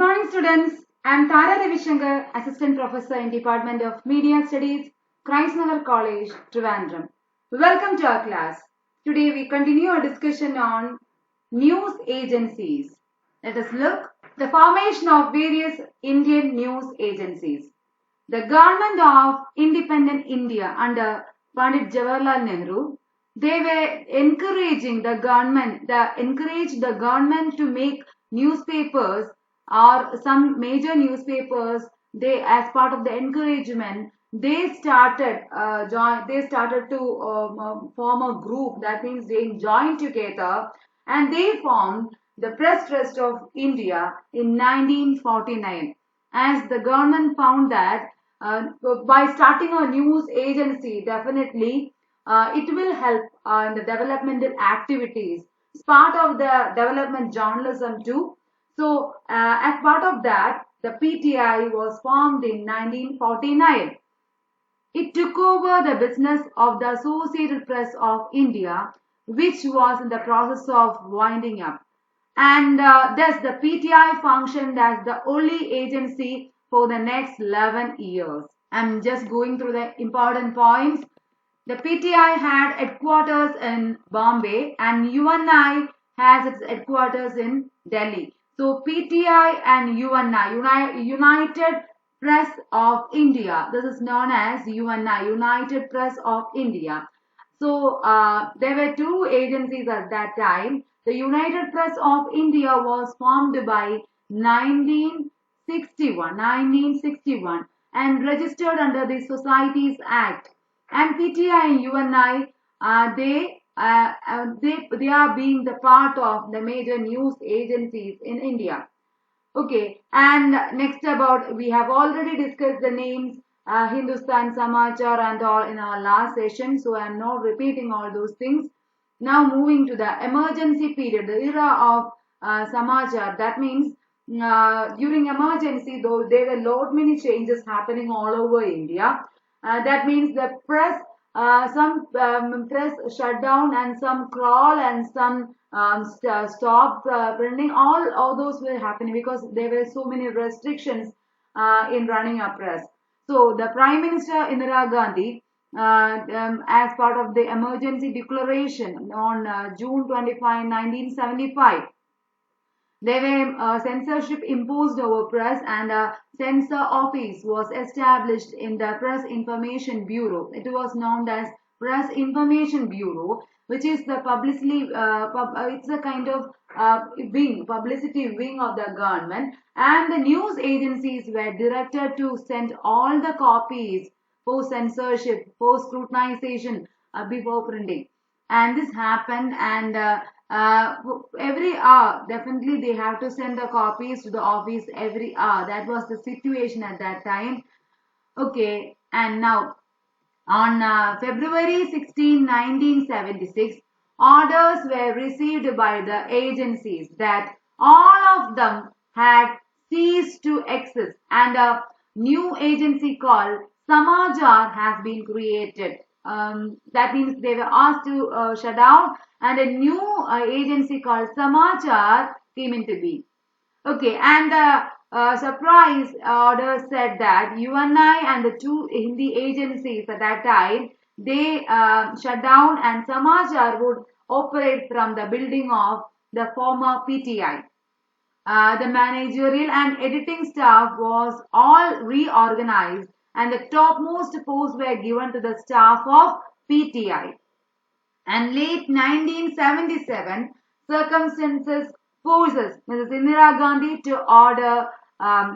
morning, students. I am Thara Ravisankar, Assistant Professor in Department of Media Studies, Nagar College, Trivandrum. Welcome to our class. Today we continue our discussion on news agencies. Let us look the formation of various Indian news agencies. The government of independent India under Pandit Jawaharlal Nehru, they were encouraging the government, encouraged the government to make newspapers or some major newspapers. They, as part of the encouragement, they started to form a group. That means they joined together and they formed the Press Trust of India in 1949. As the government found that by starting a news agency, definitely it will help in the developmental activities. It's part of the development journalism too. So, as part of that, the PTI was formed in 1949. It took over the business of the Associated Press of India, which was in the process of winding up. And thus the PTI functioned as the only agency for the next 11 years. I'm just going through the important points. The PTI had headquarters in Bombay and UNI has its headquarters in Delhi. So PTI and UNI, United Press of India. This is known as UNI, United Press of India. So there were two agencies at that time. The United Press of India was formed by 1961 and registered under the Societies Act. And PTI and UNI, they are being the part of the major news agencies in India. Okay, and next about, we have already discussed the names Hindustan Samachar and all in our last session, so I am not repeating all those things. Now moving to the emergency period, the era of Samachar. That means during emergency, though there were lot many changes happening all over India. That means the press, some press shut down and some crawl and some stop printing. All those were happening because there were so many restrictions in running a press. So the Prime Minister Indira Gandhi, as part of the emergency declaration on June 25, 1975, there were censorship imposed over press and a censor office was established in the Press Information Bureau. It was known as Press Information Bureau, which is the it's a kind of publicity wing of the government, and the news agencies were directed to send all the copies for censorship, for scrutinization before printing. And this happened, and every hour, definitely they have to send the copies to the office every hour. That was the situation at that time. Okay, and now on February 16, 1976, orders were received by the agencies that all of them had ceased to exist, and a new agency called Samachar has been created. That means they were asked to shut down, and a new agency called Samachar came into being. Okay, and the surprise order said that UNI and the two Hindi agencies at that time, they shut down, and Samachar would operate from the building of the former PTI. The managerial and editing staff was all reorganized, and the topmost posts were given to the staff of PTI. And late 1977, circumstances forces Mrs. Indira Gandhi to order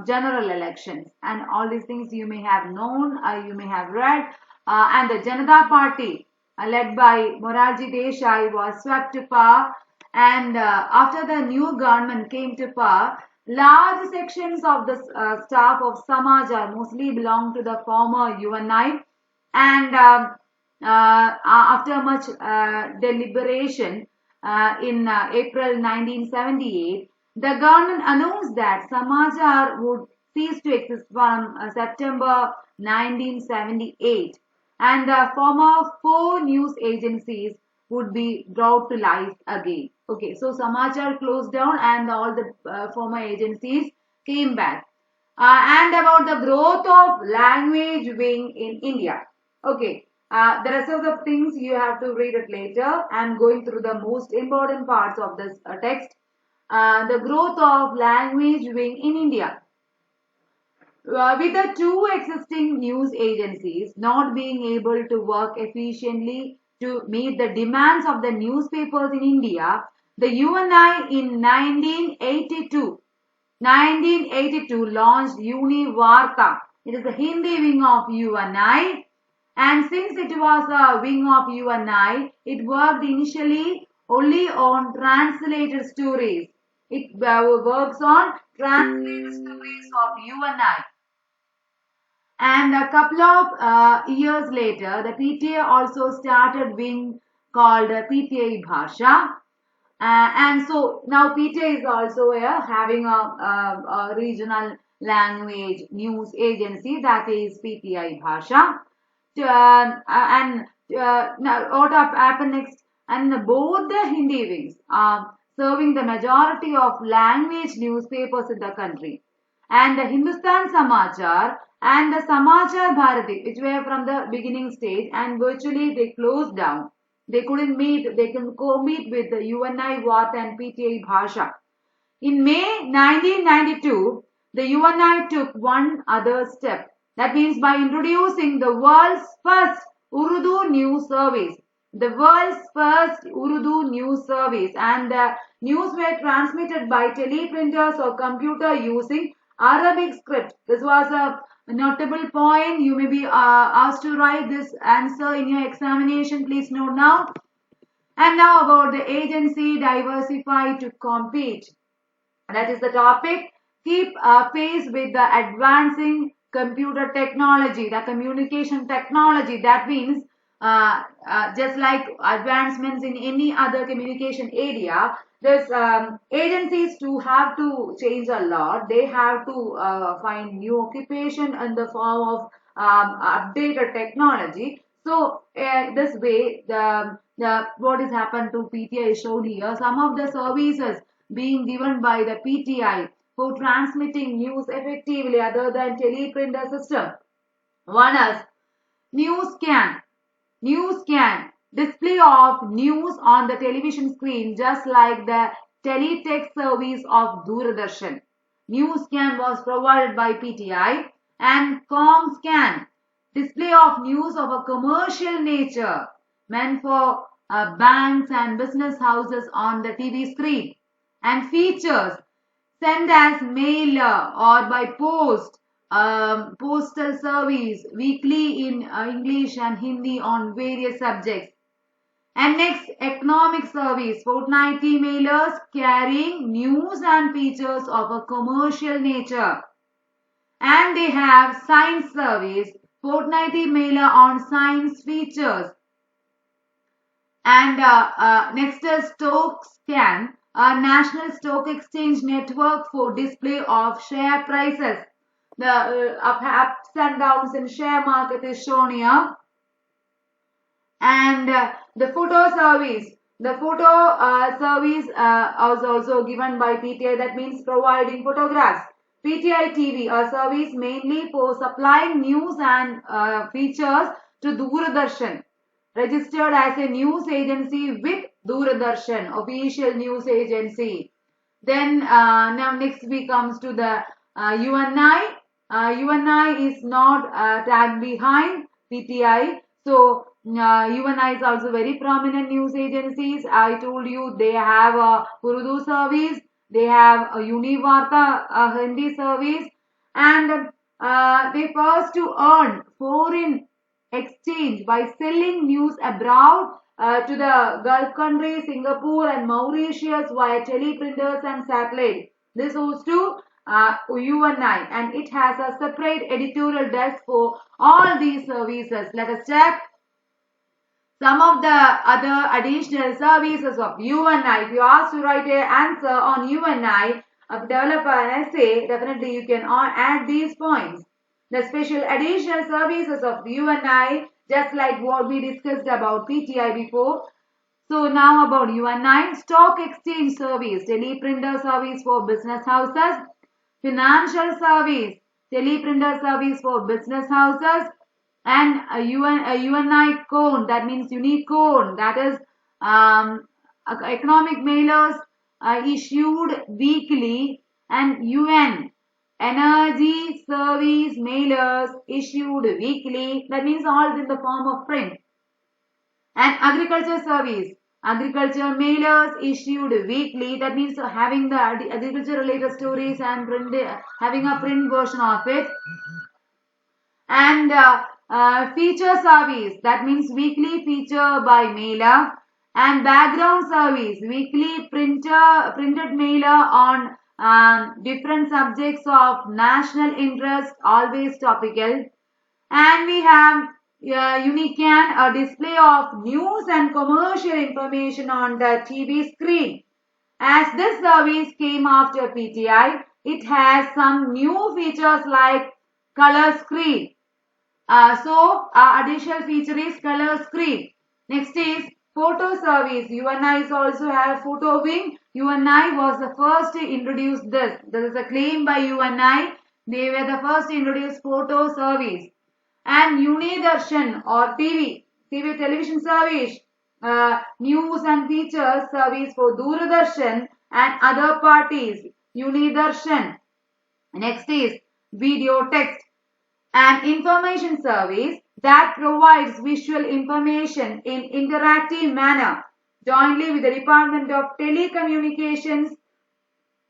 general elections. And all these things you may have known, you may have read. And the Janata Party, led by Morarji Desai, was swept to power. And after the new government came to power, large sections of the staff of Samachar mostly belonged to the former UNI. And after much deliberation, in April 1978, the government announced that Samachar would cease to exist from September 1978, and the former 4 news agencies would be brought to life again. Okay, so Samachar closed down and all the former agencies came back. And about the growth of language wing in India. Okay, the rest of the things you have to read it later. I'm going through the most important parts of this text. The growth of language wing in India. With the two existing news agencies not being able to work efficiently to meet the demands of the newspapers in India, the UNI in 1982 launched Univarta. It is the Hindi wing of UNI, and since it was a wing of UNI, it worked initially only on translated stories. It works on translated stories of UNI. And a couple of years later, the PTA also started wing called PTA Bhasha. And so now PTA is also having a regional language news agency, that is PTI Bhasha. And now what happened next? And both the Hindi wings are serving the majority of language newspapers in the country. And the Hindustan Samachar and the Samachar Bharati, which were from the beginning stage, and virtually they closed down. They couldn't meet, they can co-meet with the UNI Wat and PTA Bhasha. In May 1992, the UNI took one other step. That means by introducing the world's first Urdu news service. The world's first Urdu news service, and the news were transmitted by teleprinters or computer using Arabic script. This was a notable point. You may be asked to write this answer in your examination. Please note now. And now about the agency diversify to compete. That is the topic. Keep pace with the advancing computer technology, the communication technology. That means just like advancements in any other communication area, this agencies too have to change a lot. They have to find new occupation in the form of updated technology. So this way, the what has happened to PTI is shown here. Some of the services being given by the PTI for transmitting news effectively other than teleprinter system. One is news scan. News scan, display of news on the television screen, just like the teletext service of Doordarshan. News scan was provided by PTI. And com scan, display of news of a commercial nature, meant for banks and business houses on the TV screen. And features, sent as mailer or by post, postal service, weekly in English and Hindi on various subjects. And next, economic service, fortnightly mailers carrying news and features of a commercial nature. And they have science service, fortnightly mailer on science features. And next is stock scan, a national stock exchange network for display of share prices. The ups and downs in share market is shown here. And the photo service. The photo service was also given by PTI, that means providing photographs. PTI TV, a service mainly for supplying news and features to Doordarshan. Registered as a news agency with Doordarshan, official news agency. Then now next we comes to the UNI. UNI is not tagged behind PTI. So UNI is also very prominent news agencies. I told you they have a Urdu service, they have a Univarta, a Hindi service, and they first to earn foreign exchange by selling news abroad to the Gulf countries, Singapore and Mauritius via teleprinters and satellite. This goes to UNI, and it has a separate editorial desk for all these services. Let us check some of the other additional services of UNI. If you ask to write an answer on UNI, develop an essay, definitely you can add these points. The special additional services of UNI, just like what we discussed about PTI before. So now about UNI, stock exchange service, teleprinter service for business houses, financial service, teleprinter service for business houses, and a UNI cone, that means unique cone, that is economic mailers issued weekly, and UN energy service mailers issued weekly, that means all in the form of print. And agriculture service, agriculture mailers issued weekly, that means having the agriculture related stories and having a print version of it. And feature service, that means weekly feature by mailer. And background service, weekly printed mailer on different subjects of national interest, always topical. And we have Unican, a display of news and commercial information on the TV screen. As this service came after PTI, it has some new features like color screen. Additional feature is color screen. Next is photo service. UNI also have photo wing. UNI was the first to introduce this. This is a claim by UNI. They were the first to introduce photo service. And Unidarshan or television service, news and features service for Doordarshan and other parties. Unidarshan. Next is video text, an information service that provides visual information in interactive manner jointly with the Department of Telecommunications,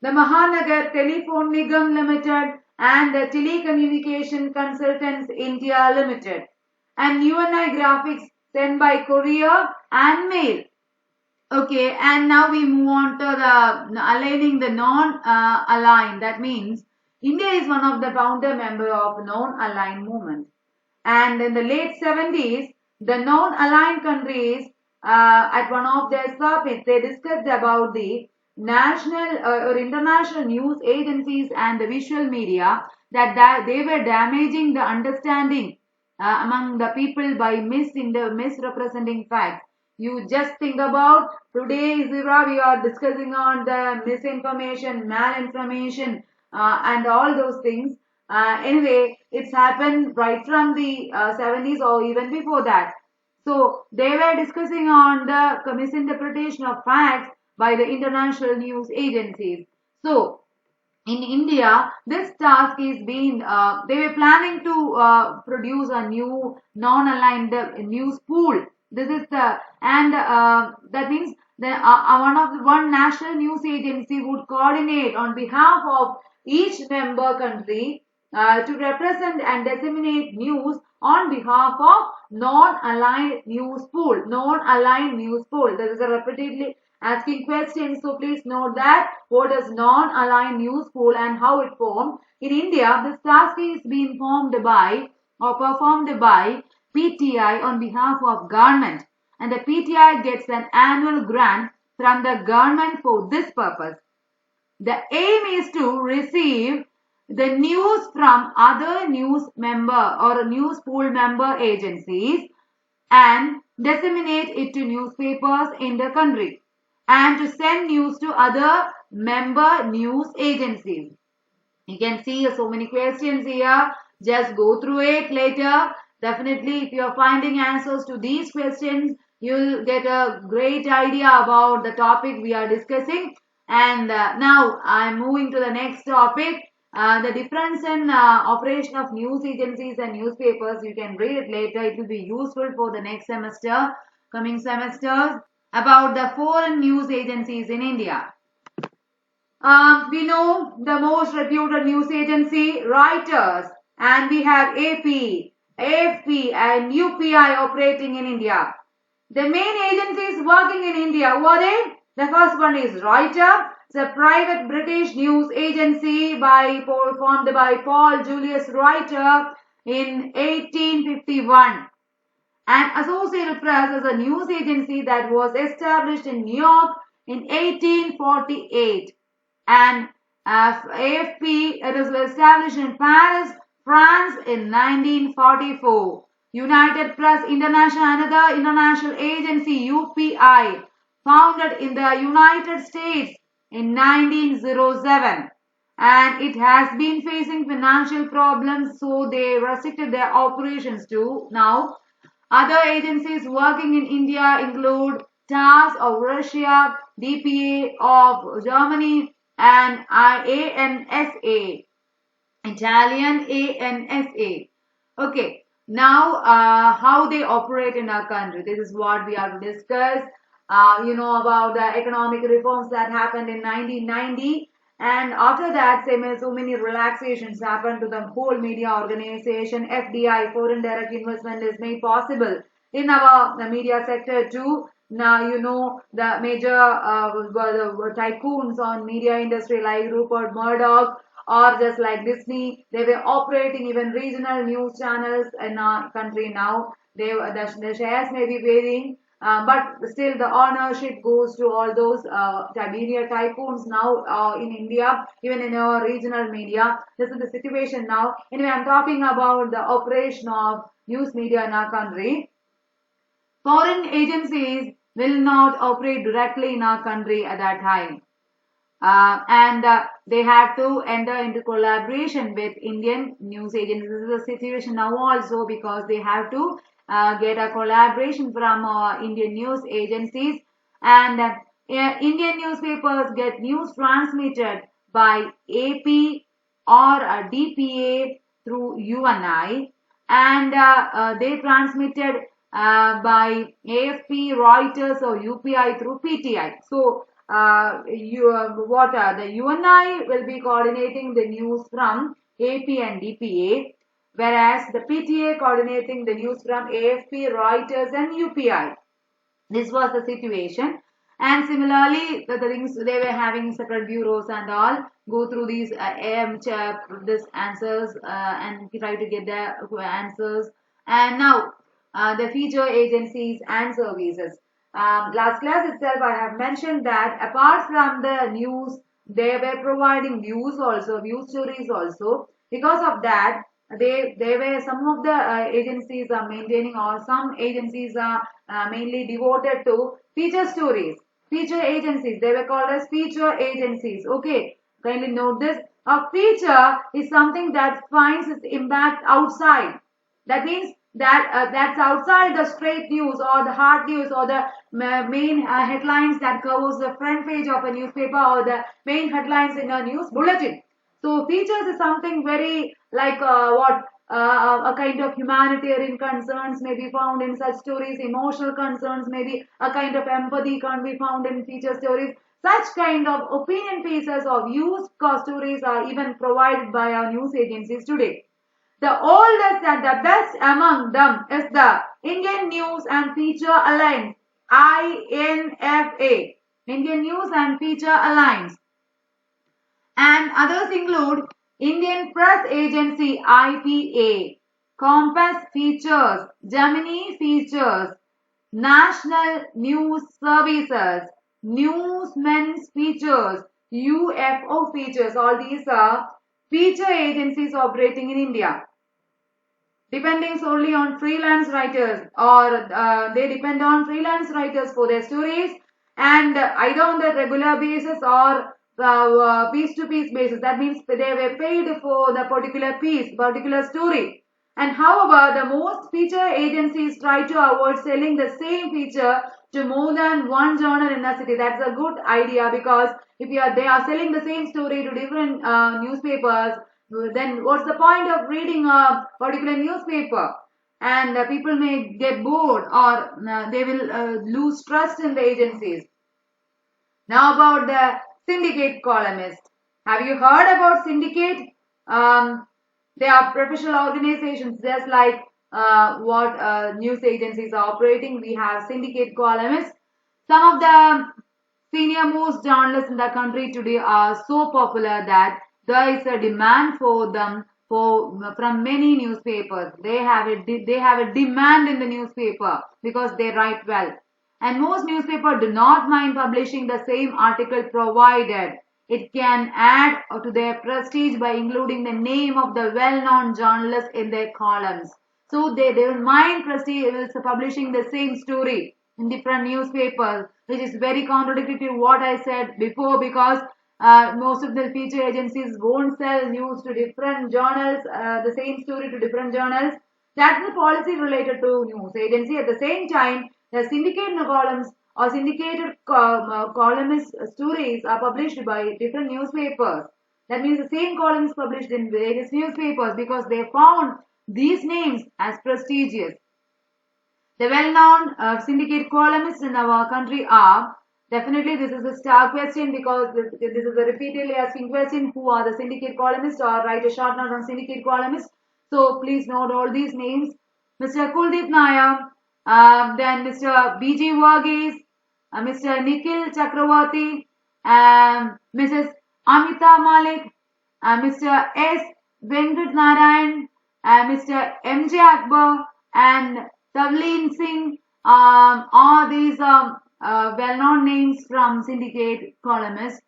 the Mahanagar Telephone Nigam Limited, and the Telecommunication Consultants India Limited. And UNI graphics sent by courier and mail. Okay, and now we move on to the aligning the non-aligned. That means India is one of the founder member of non-aligned movement. And in the late 70s, the non-aligned countries at one of their summits, they discussed about the national or international news agencies and the visual media that they were damaging the understanding among the people by misrepresenting facts. You just think about today's era, we are discussing on the misinformation, malinformation, and all those things. Anyway, it's happened right from the 70s or even before that. So they were discussing on the misinterpretation of facts by the international news agencies. So in India, this task is being, they were planning to produce a new non-aligned news pool. This is the, and that means the one national news agency would coordinate on behalf of each member country to represent and disseminate news on behalf of non-aligned news pool. Non-aligned news pool. There is a repeatedly asking questions, so please note that what is non-aligned news pool and how it formed. In India, this task is being formed by or performed by PTI on behalf of government, and the PTI gets an annual grant from the government for this purpose. The aim is to receive the news from other news member or news pool member agencies and disseminate it to newspapers in the country, and to send news to other member news agencies. You can see so many questions here. Just go through it later. Definitely, if you are finding answers to these questions, you'll get a great idea about the topic we are discussing. And now I'm moving to the next topic. The difference in operation of news agencies and newspapers. You can read it later. It will be useful for the next semester, coming semesters. About the foreign news agencies in India. We know the most reputed news agency, Reuters, and we have AP, AFP and UPI operating in India. The main agencies working in India, who are they? The first one is Reuters. It's a private British news agency formed by Paul Julius Reuters in 1851. And Associated Press is a news agency that was established in New York in 1848. And AFP, it was established in Paris, France in 1944. United Press International, another international agency, UPI, founded in the United States in 1907. and it has been facing financial problems, so they restricted their operations too. Now, other agencies working in India include TASS of Russia, DPA of Germany, and ANSA, Italian ANSA. Okay, now how they operate in our country. This is what we have to discuss. You know about the economic reforms that happened in 1990, and after that, so many relaxations happened to the whole media organization. FDI, foreign direct investment, is made possible in our the media sector too. Now you know the major the tycoons on media industry like Rupert Murdoch or just like Disney. They were operating even regional news channels in our country now. The shares may be varying, but still the ownership goes to all those media tycoons now in India, even in our regional media. This is the situation now. Anyway, I'm talking about the operation of news media in our country. Foreign agencies will not operate directly in our country at that time. And they have to enter into collaboration with Indian news agencies. This is the situation now also, because they have to get a collaboration from Indian news agencies, and Indian newspapers get news transmitted by AP or DPA through UNI, and they transmitted by AFP, Reuters, or UPI through PTI. So the UNI will be coordinating the news from AP and DPA, whereas the PTA coordinating the news from AFP, Reuters, and UPI. This was the situation. And similarly, the things they were having separate bureaus and all go through these this answers and try to get the answers. And now the feature agencies and services. Last class itself, I have mentioned that apart from the news, they were providing views also, view stories also. Because of that, they were some of the agencies are maintaining, or some agencies are mainly devoted to feature stories. Feature agencies, they were called as feature agencies. Okay, kindly note this. A feature is something that finds its impact outside. That means that that's outside the straight news or the hard news or the main headlines that covers the front page of a newspaper or the main headlines in a news bulletin. So features is something very like a kind of humanitarian concerns may be found in such stories, emotional concerns, maybe a kind of empathy can be found in feature stories. Such kind of opinion pieces or views stories are even provided by our news agencies today. The oldest and the best among them is the Indian News and Feature Alliance, INFA, Indian News and Feature Alliance. And others include Indian Press Agency, IPA, Compass Features, Gemini Features, National News Services, Newsmen's Features, UFO Features. All these are feature agencies operating in India, depending solely on freelance writers, or they depend on freelance writers for their stories, and either on the regular basis or piece-to-piece basis. That means they were paid for the particular piece, particular story. And however, the most feature agencies try to avoid selling the same feature to more than one journal in a city. That's a good idea, because if they are selling the same story to different newspapers, then what's the point of reading a particular newspaper? And people may get bored, or they will lose trust in the agencies. Now about the syndicate columnist. Have you heard about syndicate? They are professional organizations, just like what news agencies are operating. We have syndicate columnists. Some of the senior most journalists in the country today are so popular that there is a demand for them from many newspapers. They have a demand in the newspaper because they write well. And most newspapers do not mind publishing the same article provided it can add to their prestige by including the name of the well-known journalist in their columns. So they don't mind publishing the same story in different newspapers, which is very contradictory to what I said before, because Most of the feature agencies won't sell news to different journals, the same story to different journals. That's the policy related to news agency. At the same time, the syndicated columns or syndicated columnist stories are published by different newspapers. That means the same columns published in various newspapers because they found these names as prestigious. The well-known syndicate columnists in our country are, definitely this is a star question because this is a repeatedly asking question, who are the syndicate columnists, or write a short note on syndicate columnists. So please note all these names. Mr. Kuldeep Nair, then Mr. B.G. Varghese, Mr. Nikhil Chakravarti, Mrs. Amita Malik, Mr. S. Venkat Narayan, Mr. M.J. Akbar, and Tavleen Singh. All these well-known names from syndicate columnists.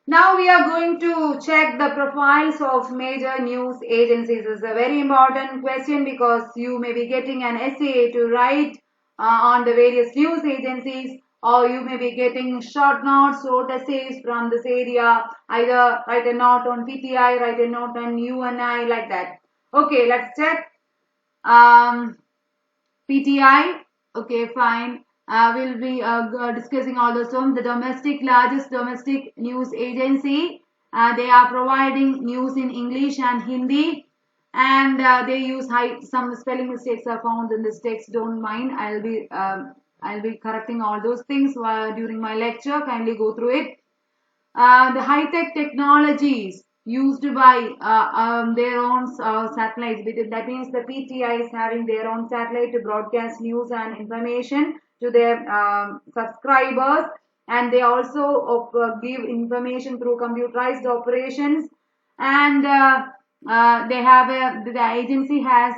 Now we are going to check the profiles of major news agencies. This is a very important question because you may be getting an essay to write on the various news agencies, or you may be getting short notes, short essays from this area. Either write a note on PTI, write a note on UNI, like that. Okay, let's check. PTI, okay, fine. We'll be discussing all those terms. The largest domestic news agency. They are providing news in English and Hindi, and they use some spelling mistakes are found in this text. Don't mind. I'll be correcting all those things during my lecture. Kindly go through it. The high-tech technologies used by their own satellites. That means the PTI is having their own satellite to broadcast news and information to their subscribers, and they also give information through computerized operations. And the agency has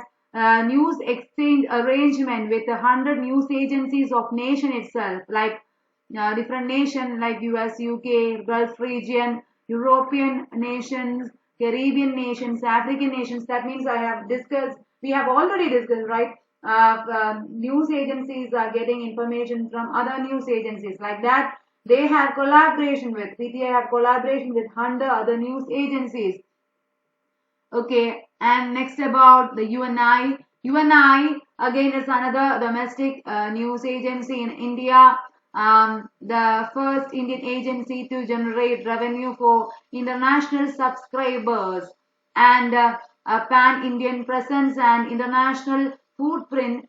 news exchange arrangement with 100 news agencies of nation itself, like different nations like US, UK, Gulf region, European nations, Caribbean nations, African nations. That means we have already discussed, right? News agencies are getting information from other news agencies, like that. They have collaboration with, PTI have collaboration with 100 other news agencies. Okay, and next about the UNI. UNI again is another domestic news agency in India. The first Indian agency to generate revenue for international subscribers, and a pan-Indian presence and international footprint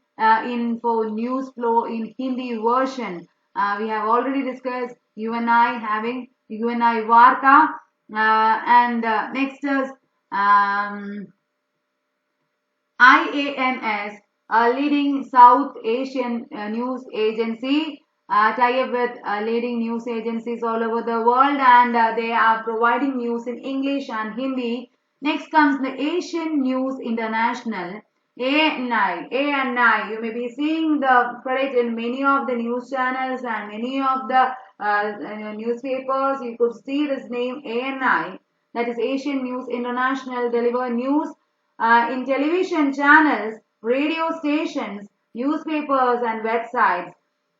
for news flow in Hindi version. We have already discussed UNI having UNI Varta, and next is IANS, a leading South Asian news agency, tie up with leading news agencies all over the world, and they are providing news in English and Hindi. Next comes the Asian News International, ANI. You may be seeing the credit in many of the news channels and many of the newspapers. You could see this name ANI, that is Asian News International, deliver news in television channels, radio stations, newspapers, and websites.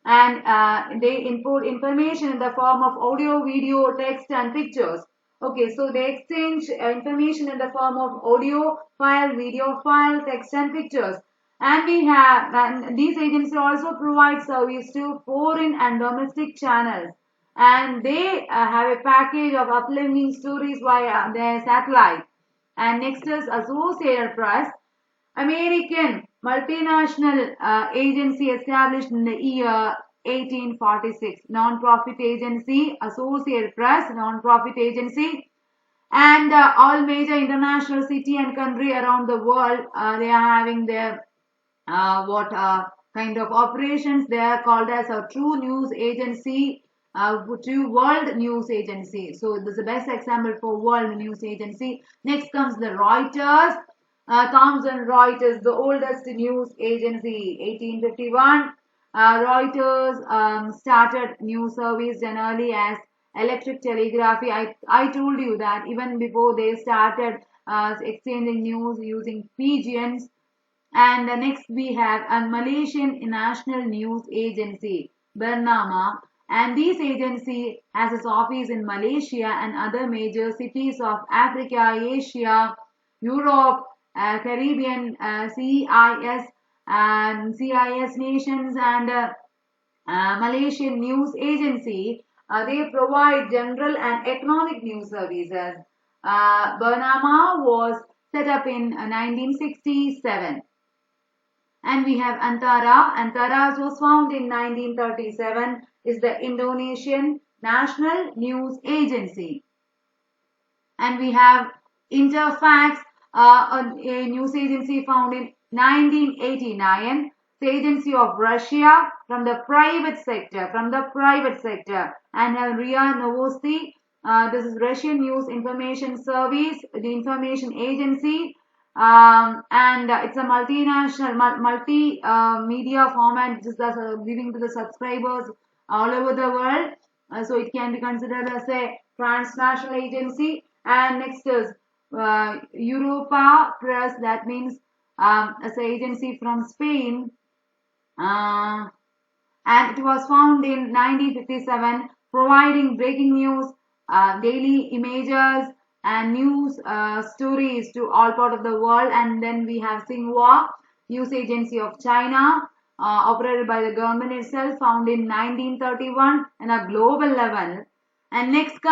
And they input information in the form of audio, video, text, and pictures. Okay, so they exchange information in the form of audio file, video file, text, and pictures. And these agencies also provide service to foreign and domestic channels. And they have a package of uploading stories via their satellite. And next is Associated Press, American multinational agency established in the year 1846. Non-profit agency, Associated Press, non-profit agency. And all major international city and country around the world, they are having their kind of operations. They are called as a true news agency, true world news agency. So this is the best example for world news agency. Next comes the Reuters. Thomson Reuters, the oldest news agency, 1851. Reuters started news service generally as electric telegraphy. I told you that even before they started exchanging news using pigeons. And next we have a Malaysian National News Agency, Bernama. And this agency has its office in Malaysia and other major cities of Africa, Asia, Europe, Caribbean, CIS and CIS nations, and Malaysian News Agency. They provide general and economic news services. Bernama was set up in 1967. And we have Antara. Antara was founded in 1937, is the Indonesian National News Agency. And we have Interfax, a news agency founded in 1989. The agency of Russia from the private sector, and RIA Novosti. This is Russian News Information Service, the information agency, and it's a multinational, multi-media format, which is giving to the subscribers all over the world. So it can be considered as a transnational agency. And next is Europa Press, that means as an agency from Spain. And it was founded in 1957, providing breaking news, daily images, and news stories to all parts of the world. And then we have Xinhua News Agency of China, operated by the government itself, founded in 1931 and a global level. And next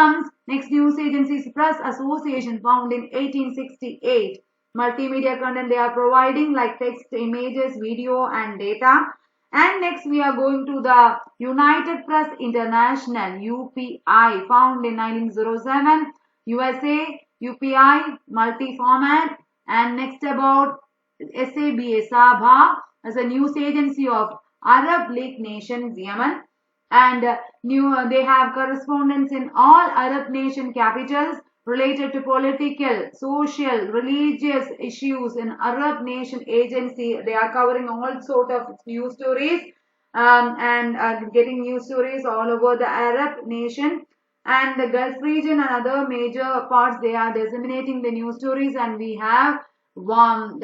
news agencies Press Association, founded in 1868. Multimedia content they are providing, like text, images, video, and data. And next we are going to the United Press International, UPI, founded in 1907. USA, UPI, multi-format. And next about SABA, Sabha, as a news agency of Arab League nations, Yemen. And they have correspondents in all Arab nation capitals related to political, social, religious issues. In Arab nation agency, they are covering all sort of news stories, and getting news stories all over the Arab nation and the Gulf region and other major parts. They are disseminating the news stories. And we have WAM.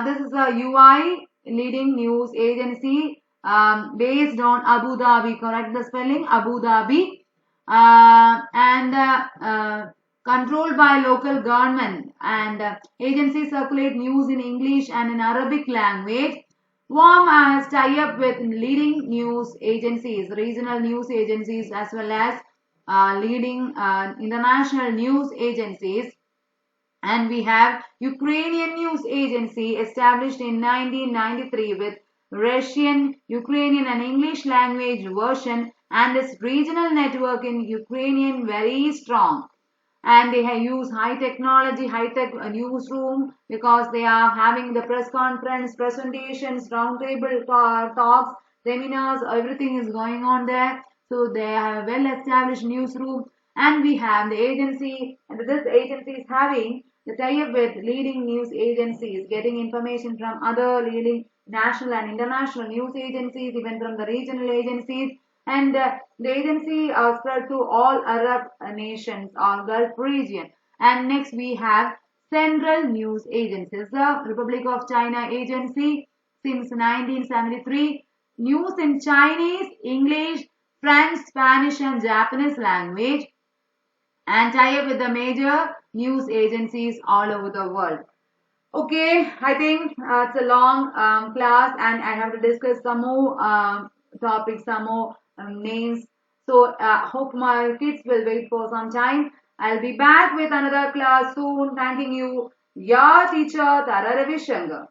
This is a UI leading news agency, based on Abu Dhabi. Correct the spelling, Abu Dhabi. And controlled by local government, and agencies circulate news in English and in Arabic language. WAM has tie-up with leading news agencies, regional news agencies, as well as leading international news agencies. And we have Ukrainian News Agency, established in 1993 with Russian, Ukrainian and English language version, and its regional network in Ukrainian very strong. And they have used high technology, high-tech newsroom, because they are having the press conference, presentations, roundtable talks, seminars, everything is going on there. So they have a well-established newsroom. And we have the agency, and this agency is having the tie-up with leading news agencies, getting information from other leading national and international news agencies, even from the regional agencies. And the agency spread to all Arab nations or Gulf region. And next we have Central News Agencies, the Republic of China Agency, since 1973. News in Chinese, English, French, Spanish and Japanese language, and tie up with the major news agencies all over the world. Okay, I think it's a long class, and I have to discuss some more topics, some more names. So hope my kids will wait for some time. I'll be back with another class soon. Thanking you, your teacher Thara Ravisankar.